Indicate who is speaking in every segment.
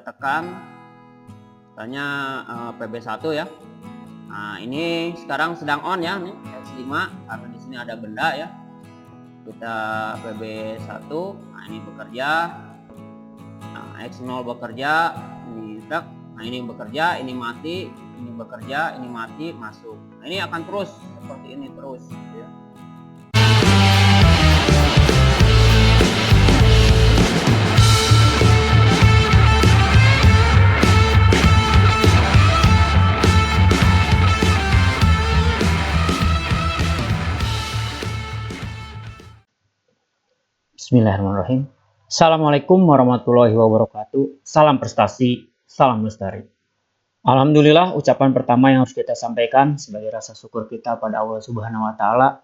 Speaker 1: tekan misalnya PB1 ya. Nah, ini sekarang sedang on ya, nih X5 karena di sini ada benda ya. Kita PB1, nah ini bekerja. Nah, X0 bekerja, ini truk. Nah, ini bekerja, ini mati, ini bekerja, ini mati, masuk. Nah, ini akan terus seperti ini terus ya.
Speaker 2: Bismillahirrahmanirrahim. Assalamualaikum warahmatullahi wabarakatuh. Salam prestasi, salam lestari. Alhamdulillah, ucapan pertama yang harus kita sampaikan sebagai rasa syukur kita pada Allah Subhanahu wa Ta'ala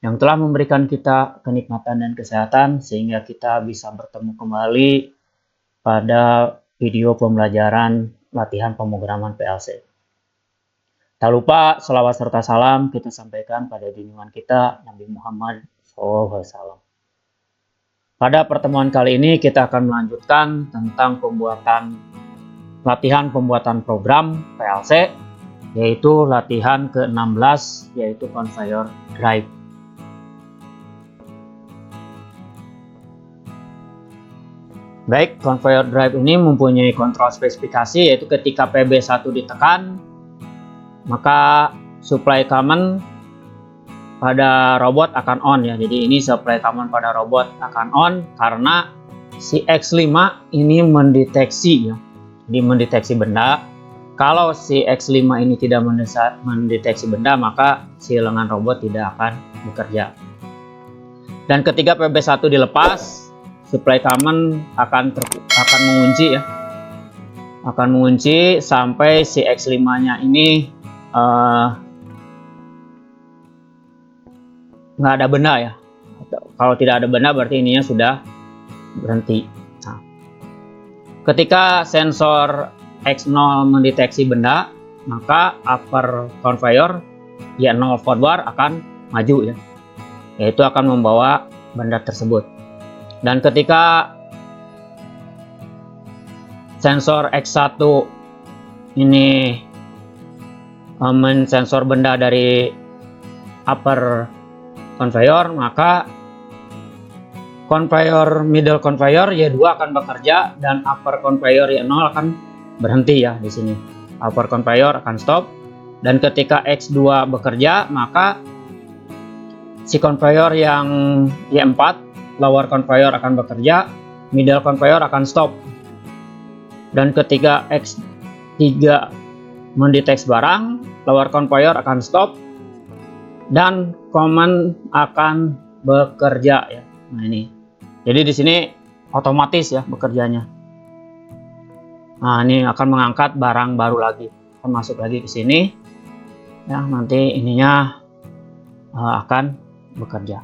Speaker 2: yang telah memberikan kita kenikmatan dan kesehatan sehingga kita bisa bertemu kembali pada video pembelajaran latihan pemrograman PLC. Tak lupa selawat serta salam kita sampaikan pada junjungan kita Nabi Muhammad SAW. Pada pertemuan kali ini kita akan melanjutkan tentang latihan pembuatan program PLC, yaitu latihan ke-16, yaitu conveyor drive. Baik, conveyor drive ini mempunyai kontrol spesifikasi, yaitu ketika PB1 ditekan, maka supply command pada robot akan on ya. Jadi ini supply command pada robot akan on karena si X5 ini mendeteksi ya. Jadi mendeteksi benda. Kalau si X5 ini tidak mendeteksi benda, maka si lengan robot tidak akan bekerja. Dan ketika PB1 dilepas, supply command akan mengunci ya. Akan mengunci sampai si X5-nya ini nggak ada benda ya. Kalau tidak ada benda berarti ininya sudah berhenti. Nah, ketika sensor X0 mendeteksi benda, maka upper conveyor Y0 forward akan maju ya, yaitu akan membawa benda tersebut. Dan ketika sensor X1 ini mensensor benda dari upper conveyor, maka middle conveyor Y2 akan bekerja dan upper conveyor Y0 akan berhenti ya di sini. Upper conveyor akan stop, dan ketika X2 bekerja, maka si conveyor yang Y4 lower conveyor akan bekerja, middle conveyor akan stop. Dan ketika X3 mendeteksi barang, lower conveyor akan stop dan command akan bekerja ya. Nah ini. Jadi di sini otomatis ya bekerjanya. Nah, ini akan mengangkat barang baru lagi. Akan masuk lagi ke sini. Ya, nanti ininya akan bekerja.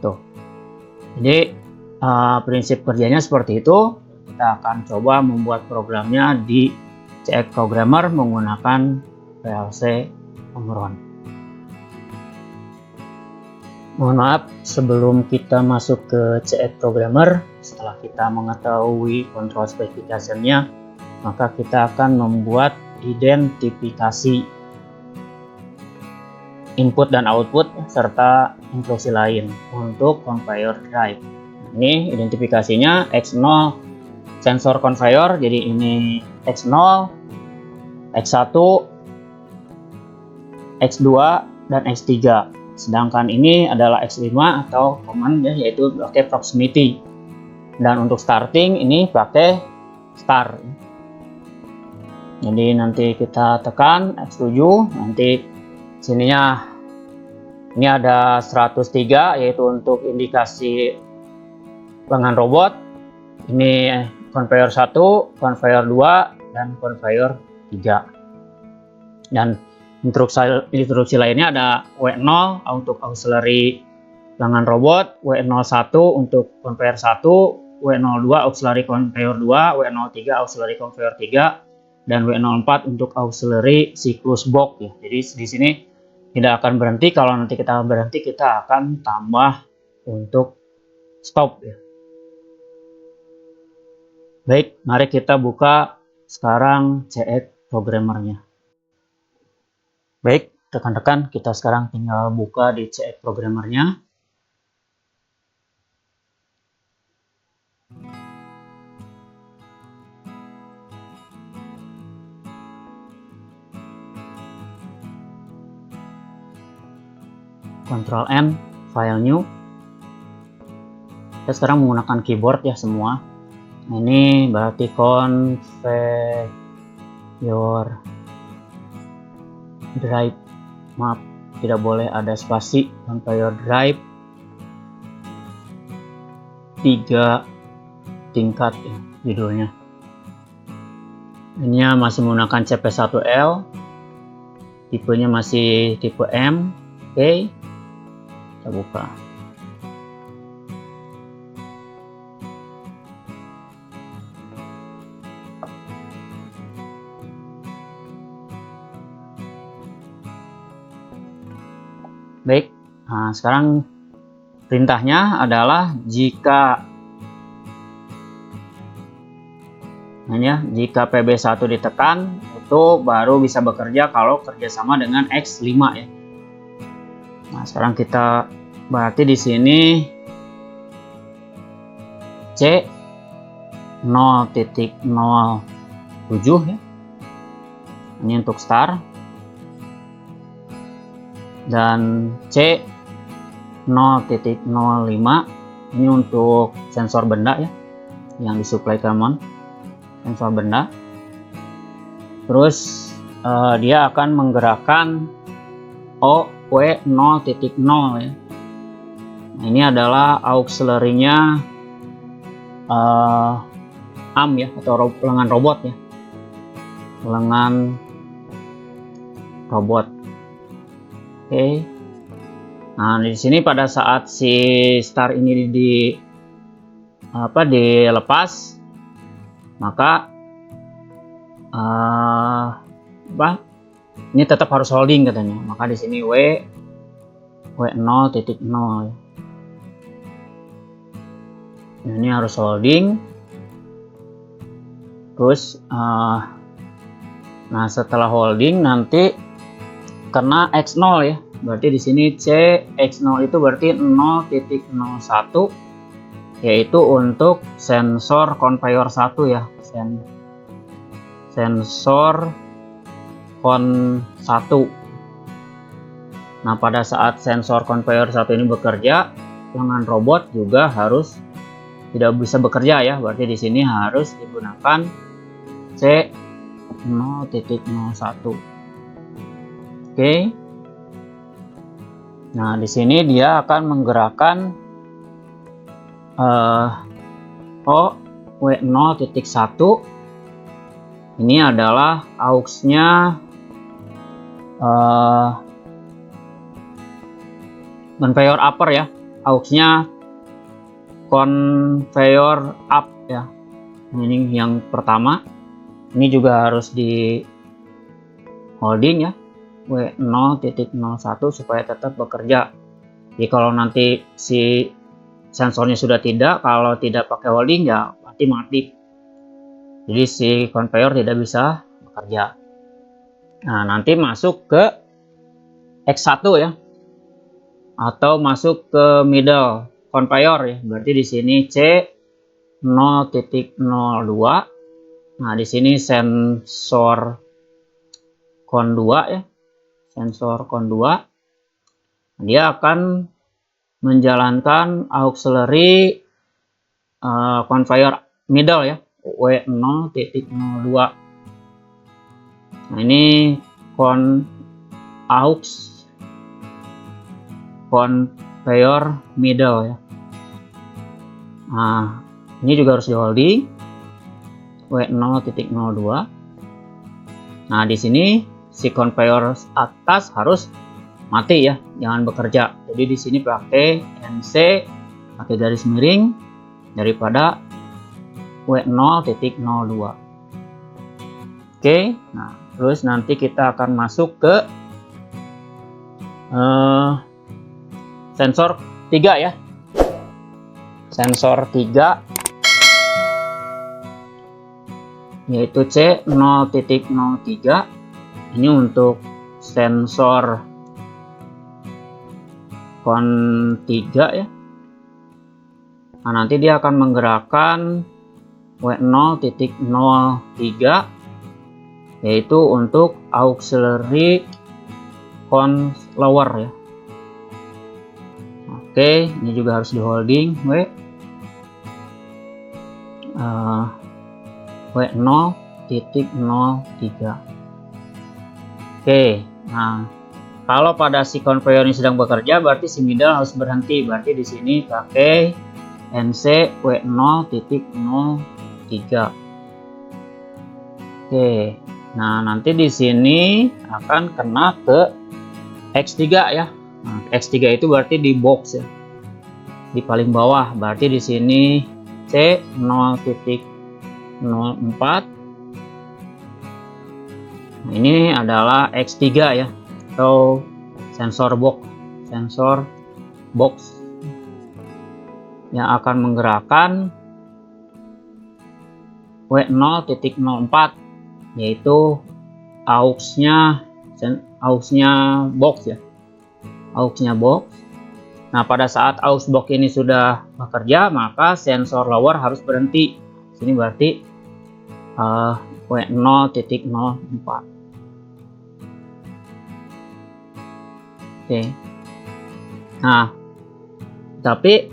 Speaker 2: Tuh. Jadi prinsip kerjanya seperti itu. Kita akan coba membuat programnya di CX Programmer menggunakan PLC Omron. Mohon maaf, sebelum kita masuk ke CX Programmer, setelah kita mengetahui kontrol spesifikasinya, maka kita akan membuat identifikasi input dan output serta instruksi lain untuk conveyor drive. Ini identifikasinya X0 sensor conveyor, jadi ini X0, X1, X2 dan X3. Sedangkan ini adalah X5 atau command ya, yaitu pakai proximity. Dan untuk starting ini pakai start. Jadi nanti kita tekan X7, nanti sininya ini ada 103 yaitu untuk indikasi lengan robot. Ini conveyor 1, conveyor 2 dan conveyor 3. Dan instruksi lainnya ada W0 untuk auxiliary lengan robot, W01 untuk conveyor 1, W02 auxiliary conveyor 2, W03 auxiliary conveyor 3, dan W04 untuk auxiliary siklus box ya. Jadi di sini tidak akan berhenti. Kalau nanti kita berhenti, kita akan tambah untuk stop ya. Baik, mari kita buka sekarang CX programmernya. Baik, rekan-rekan, kita sekarang tinggal buka di CX programmernya. Ctrl N, file new. Kita sekarang menggunakan keyboard ya semua. Ini berarti configure drive, maaf tidak boleh ada spasi, configure drive 3 tingkat ya judulnya. Ini masih menggunakan CP1L, tipenya masih tipe M. Oke, kita buka. Baik, nah sekarang perintahnya adalah jika PB1 ditekan, itu baru bisa bekerja kalau kerjasama dengan X5 ya. Nah sekarang kita berarti di sini C 0.07 ya. Ini untuk start. Dan C 0.05 ini untuk sensor benda ya, yang disuplai Common, sensor benda. Terus dia akan menggerakkan OW 0.0 ya. Nah, ini adalah auxiliary-nya ARM ya, atau lengan robot ya, lengan robot. Oke. Nah, di sini pada saat si star ini dilepas, maka ini tetap harus holding katanya. Maka di sini W 0.0 ya. Nah, ini harus holding. Terus nah setelah holding nanti kena X0 ya. Berarti di sini C X0 itu berarti 0.01, yaitu untuk sensor conveyor 1 ya. Sensor con 1. Nah, pada saat sensor conveyor 1 ini bekerja, lengan robot juga harus tidak bisa bekerja ya. Berarti di sini harus digunakan C 0.01. Oke. Nah, di sini dia akan menggerakkan OW 0.1. Ini adalah aux-nya conveyor upper ya. Aux-nya conveyor up ya. Ini yang pertama. Ini juga harus di holding ya. W 0.01 supaya tetap bekerja. Jadi kalau nanti si sensornya sudah tidak, kalau tidak pakai holding ya pasti mati. Jadi si conveyor tidak bisa bekerja. Nah, nanti masuk ke X1 ya. Atau masuk ke middle conveyor ya. Berarti di sini C 0.02. Nah, di sini sensor con 2 ya. Sensor con 2, dia akan menjalankan auxiliary conveyor middle ya, W 0.02. Nah, ini aux conveyor middle ya. Nah, ini juga harus di holding W 0.02. Nah, di sini si conveyor atas harus mati ya, jangan bekerja. Jadi di sini pakai NC, pakai garis miring daripada W 0.02. Oke, nah terus nanti kita akan masuk ke sensor 3 ya. Sensor 3 yaitu C0.03. Ini untuk sensor kon 3 ya. Nah, nanti dia akan menggerakkan W0.03 yaitu untuk auxiliary controller ya. Oke, ini juga harus di holding W0.03. Oke, nah kalau pada si conveyor ini sedang bekerja, berarti si middle harus berhenti. Berarti di sini pakai NC W0.03. Oke, nah nanti di sini akan kena ke X3 ya. Nah, X3 itu berarti di box ya, di paling bawah. Berarti di sini C0.04. Nah, ini adalah X3 ya, atau sensor box yang akan menggerakkan W0.04, yaitu auxnya box ya, auxnya box. Nah, pada saat aux box ini sudah bekerja, maka sensor lower harus berhenti. Sini berarti W0.04. Oke. Nah, tapi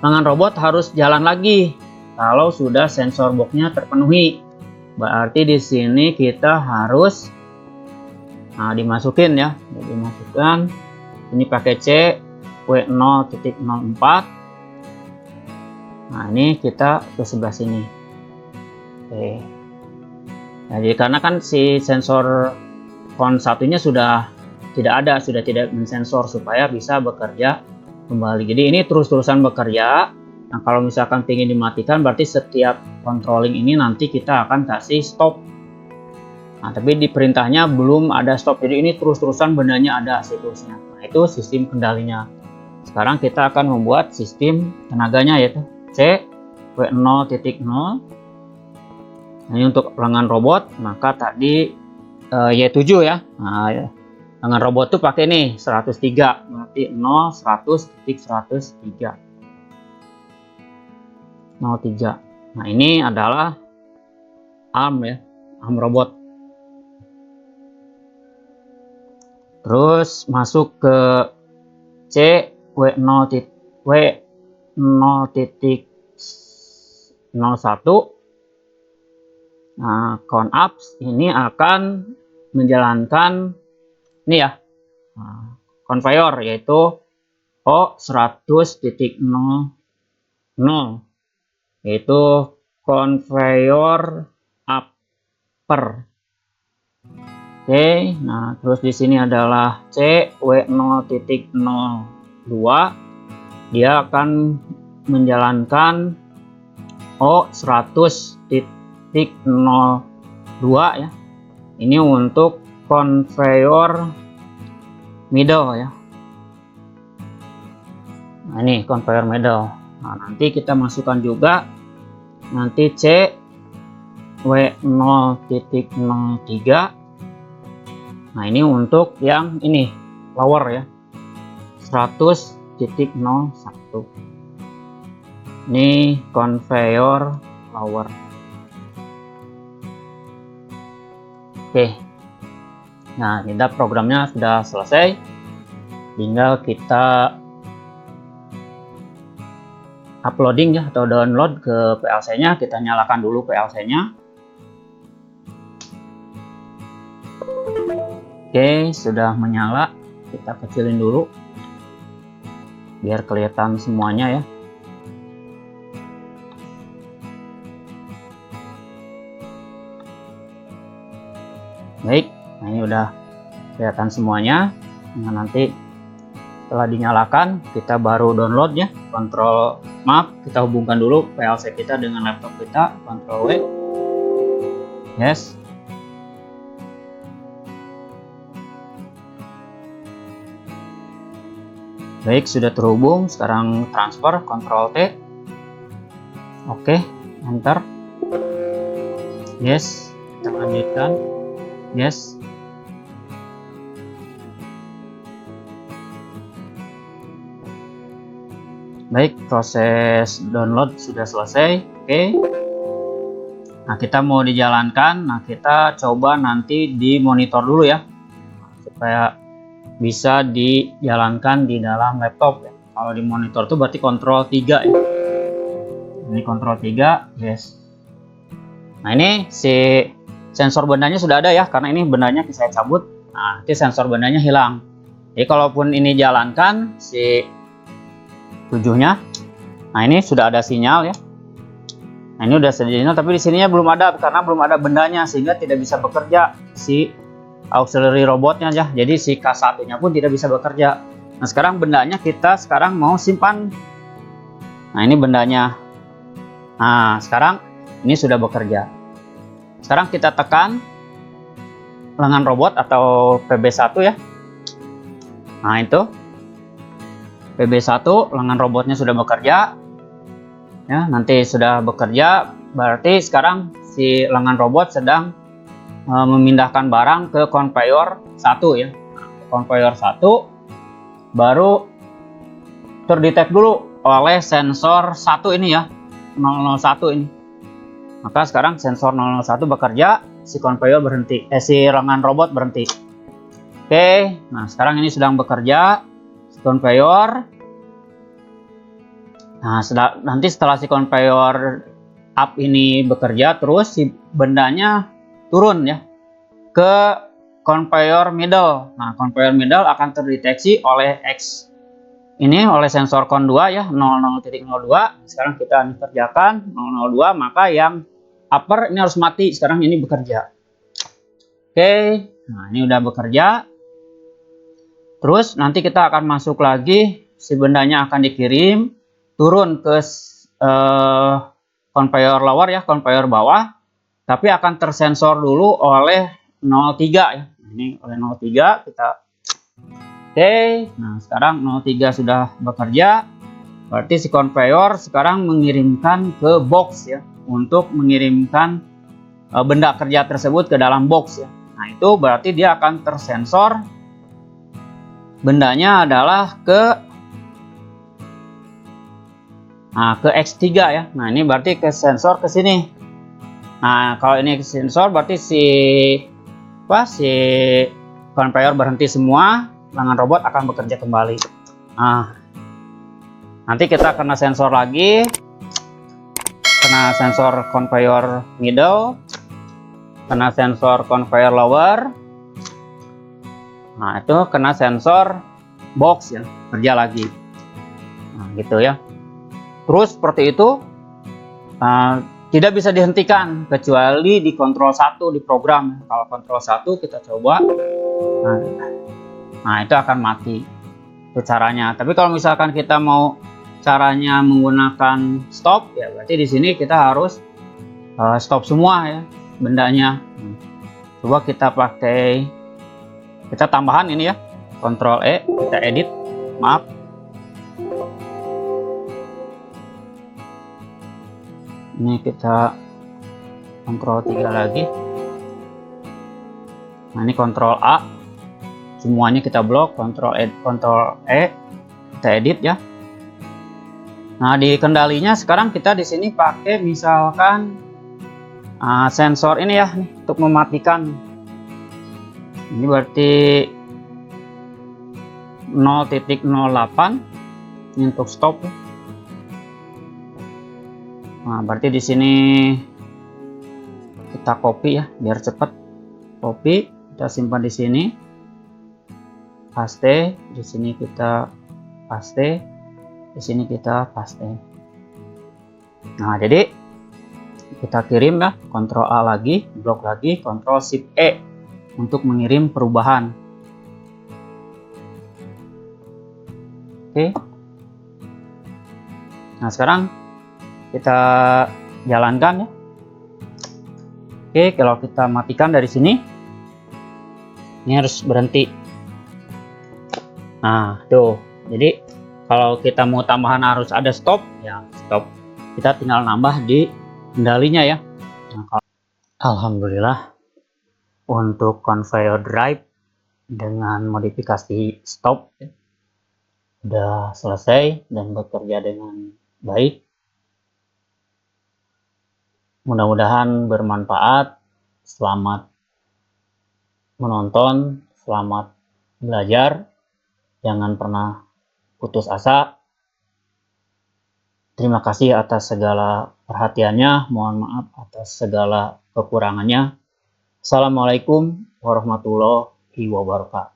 Speaker 2: lengan robot harus jalan lagi kalau sudah sensor boxnya terpenuhi. Berarti di sini kita harus dimasukin ya, dimasukkan. Ini pakai C W0.04. Nah, ini kita ke sebelah sini. Oke. Jadi karena kan si sensor kon satunya sudah tidak mensensor supaya bisa bekerja kembali. Jadi ini terus-terusan bekerja. Nah, kalau misalkan ingin dimatikan, berarti setiap controlling ini nanti kita akan kasih stop. Nah, tapi di perintahnya belum ada stop. Jadi ini terus-terusan bendanya ada siklusnya. Nah, itu sistem kendalinya. Sekarang kita akan membuat sistem tenaganya, yaitu C W0.0. Nah, ini untuk lengan robot, maka tadi Y7 ya. Nah, ya. Lengan robot tuh pakai nih 103, berarti 0, 100.103. 03. Nah, ini adalah arm ya, arm robot. Terus masuk ke C W0.01. Nah, count ups ini akan menjalankan ini ya, conveyor, yaitu O100.00, yaitu conveyor upper. Oke, nah terus di sini adalah C W0.02. Dia akan menjalankan O100.02 ya. Ini untuk conveyor middle ya. Nah, ini conveyor middle. Nah, nanti kita masukkan juga nanti C W0.03. Nah, ini untuk yang ini lower ya, 100.01. Ini conveyor lower. Oke. Nah, ini programnya sudah selesai. Tinggal kita uploading ya, atau download ke PLC-nya. Kita nyalakan dulu PLC-nya. Oke, sudah menyala. Kita kecilin dulu biar kelihatan semuanya ya. Baik, nah ini udah kelihatan semuanya. Nah, nanti setelah dinyalakan kita baru download ya. Kita hubungkan dulu PLC kita dengan laptop kita. Ctrl W. Yes. Baik, sudah terhubung. Sekarang transfer, Ctrl T. Oke, enter. Yes, kita lanjutkan. Yes. Baik, proses download sudah selesai. Oke. Nah, kita mau dijalankan. Nah, kita coba nanti di monitor dulu ya, supaya bisa dijalankan di dalam laptop ya. Kalau di monitor itu berarti kontrol 3 ya. Ini kontrol 3, yes. Nah, ini si sensor bendanya sudah ada ya, karena ini bendanya saya cabut. Nah, nanti sensor bendanya hilang. Jadi kalaupun ini jalankan si 7-nya, nah ini sudah ada sinyal ya. Nah, ini udah sinyal, tapi di sininya belum ada karena belum ada bendanya, sehingga tidak bisa bekerja si auxiliary robotnya ya. Jadi si K1-nya pun tidak bisa bekerja. Nah, sekarang bendanya kita sekarang mau simpan. Nah, ini bendanya. Nah, sekarang ini sudah bekerja. Sekarang kita tekan lengan robot atau PB1 ya. Nah, itu PB1, lengan robotnya sudah bekerja. Ya, nanti sudah bekerja, berarti sekarang si lengan robot sedang memindahkan barang ke conveyor 1 ya. Conveyor 1 baru terdetek dulu oleh sensor 1 ini ya, 001 ini. Maka sekarang sensor 001 bekerja, si conveyor berhenti, si lengan robot berhenti. Oke, nah sekarang ini sedang bekerja si conveyor. Nah, nanti setelah si conveyor up ini bekerja, terus si bendanya turun ya ke conveyor middle. Nah, conveyor middle akan terdeteksi oleh X ini, oleh sensor con 2 ya, 00.02. Sekarang kita kerjakan 002, maka yang upper ini harus mati. Sekarang ini bekerja. Oke, nah ini udah bekerja. Terus nanti kita akan masuk lagi, si bendanya akan dikirim turun ke conveyor lower ya, conveyor bawah, tapi akan tersensor dulu oleh 03 ya. Ini oleh 03 kita. Oke, nah sekarang 03 sudah bekerja, berarti si conveyor sekarang mengirimkan ke box ya, untuk mengirimkan benda kerja tersebut ke dalam box ya. Nah, itu berarti dia akan tersensor, bendanya adalah ke X3 ya. Nah, ini berarti ke sensor ke sini. Nah, kalau ini ke sensor berarti si conveyor berhenti semua, lengan robot akan bekerja kembali. Nah, nanti kita kena sensor lagi, kena sensor conveyor middle, kena sensor conveyor lower. Nah, itu kena sensor box ya, kerja lagi. Nah, gitu ya. Terus seperti itu, tidak bisa dihentikan kecuali di kontrol 1 di program. Kalau kontrol 1 kita coba, nah itu akan mati. Itu caranya. Tapi kalau misalkan kita mau caranya menggunakan stop, ya berarti di sini kita harus stop semua ya bendanya. Coba kita pakai, kita tambahan ini ya, kontrol E, kita edit, maaf. Ini kita kontrol 3 lagi. Nah, ini kontrol A, semuanya kita blok, kontrol E, kita edit ya. Nah, di kendalinya sekarang kita di sini pakai misalkan sensor ini ya, nih, untuk mematikan. Ini berarti 0.08 ini untuk stop. Nah, berarti di sini kita copy ya, biar cepat. Copy, kita simpan di sini. Paste, di sini kita paste, di sini kita paste. Nah, jadi kita kirim ya, Ctrl A lagi, blok lagi, Ctrl Shift E untuk mengirim perubahan. Oke. Nah, sekarang kita jalankan ya. Oke, kalau kita matikan dari sini, ini harus berhenti. Nah, tuh. Jadi kalau kita mau tambahan harus ada stop, ya stop. Kita tinggal nambah di kendalinya ya. Nah, Alhamdulillah, untuk conveyor drive dengan modifikasi stop udah selesai dan bekerja dengan baik. Mudah-mudahan bermanfaat. Selamat menonton, selamat belajar. Jangan pernah putus asa. Terima kasih atas segala perhatiannya. Mohon maaf atas segala kekurangannya. Assalamualaikum warahmatullahi wabarakatuh.